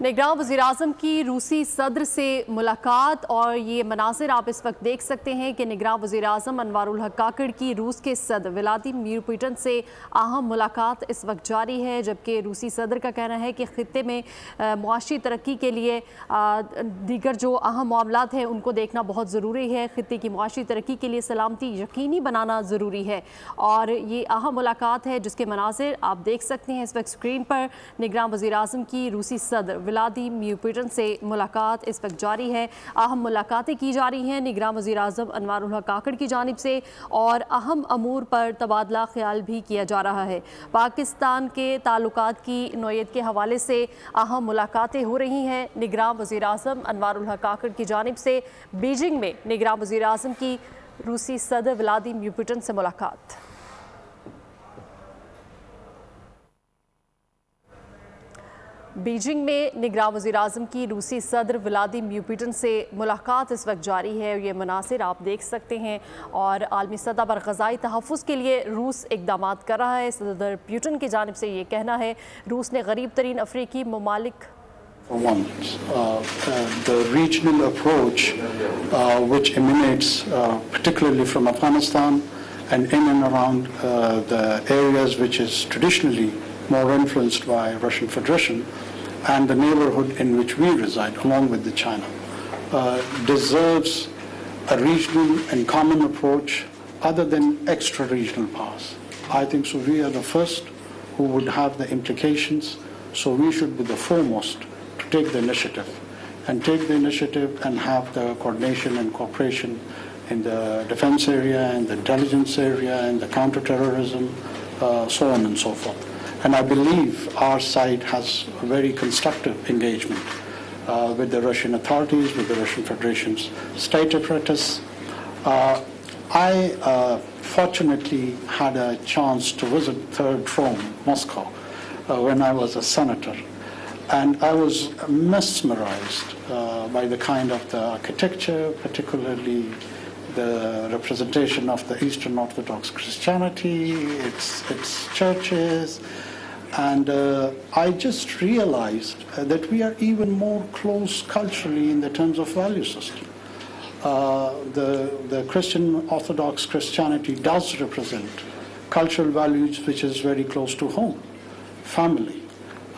निगरान वज़ीर-ए-आज़म की रूसी सदर से मुलाकात और ये मनाज़िर आप इस वक्त देख सकते हैं कि निगरान वज़ीर-ए-आज़म अनवार-उल-हक काकड़ की रूस के सदर व्लादिमीर पुतिन से अहम मुलाकात इस वक्त जारी है, जबकि रूसी सदर का कहना है कि ख़ित्ते में मुआशी तरक्की के लिए दीगर जो अहम मामलात हैं उनको देखना बहुत ज़रूरी है। ख़ित्ते की मुआशी तरक्की के लिए सलामती यकीनी बनाना ज़रूरी है और ये अहम मुलाकात है जिसके मनाज़िर आप देख सकते हैं इस वक्त स्क्रीन पर। निगरान वज़ीर-ए-आज़म की रूसी सदर व्लादिमीर पुतिन से मुलाकात इस वक्त जारी है। अहम मुलाकातें की जा रही हैं निगरान वज़ीर-ए-आज़म अनवार-उल-हक काकड़ की जानिब से और अहम अमूर पर तबादला ख्याल भी किया जा रहा है। पाकिस्तान के ताल्लुकात की नौयत के हवाले से अहम मुलाकातें हो रही हैं। निगरान वज़ीर-ए-आज़म अनवार-उल-हक काकड़ की जानिब से बीजिंग में निगरान वज़ीर-ए-आज़म की रूसी सदर व्लादिमीर पुतिन से मुलाकात। बीजिंग में निगरान वज़ीर-ए-आज़म की रूसी सदर व्लादिमीर पुतिन से मुलाकात इस वक्त जारी है। ये मनासिर आप देख सकते हैं और आलमी सतह पर ग़ज़ाई तहफ़्फ़ुज़ के लिए रूस इक़दामात कर रहा है। सदर पुतिन की जानिब से ये कहना है रूस ने गरीब तरीन अफ्रीकी ममालिक the regional approach which emanates particularly from Afghanistan and in and around the areas which is traditionally more influenced by Russian Federation and the neighborhood in which we reside along with the China deserves a regional and common approach other than extra-regional powers. I think so we are the first who would have the implications, so we should be the foremost to take the initiative and have the coordination and cooperation in the defense area and the intelligence area and the counter-terrorism, so on and so forth. And I believe our side has a very constructive engagement with the Russian authorities, with the Russian Federation's state apparatus. I fortunately had a chance to visit Third Rome, Moscow, when I was a senator. And I was mesmerized by the kind of the architecture, particularly the representation of the Eastern Orthodox Christianity, its churches. And I just realized that we are even more close culturally in the terms of value system. The Christian Orthodox Christianity does represent cultural values which is very close to home, family,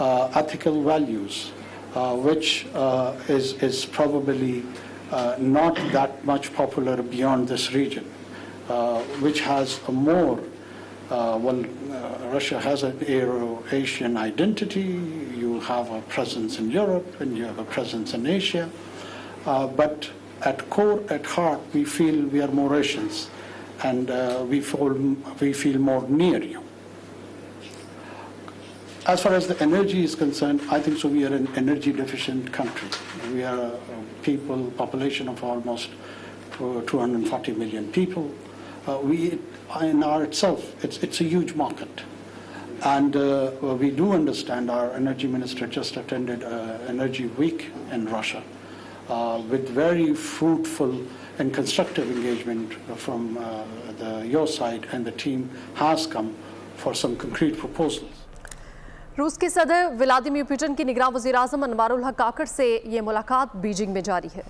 ethical values, which is probably not that much popular beyond this region, which has a more, Russia has an Euro-Asian identity, you have a presence in Europe and you have a presence in Asia, but at core, at heart, we feel we are more Asians and we feel more near you. As far as the energy is concerned, I think so we are an energy deficient country. We are a population of almost 240 million people. In our itself, it's a huge market. And we do understand, our energy minister just attended Energy Week in Russia with very fruitful and constructive engagement from your side, and the team has come for some concrete proposals. रूस के सदर Vladimir Putin की निगरान वज़ीर-ए-आज़म अनवार-उल-हक काकड़ से ये मुलाकात Beijing में जारी है।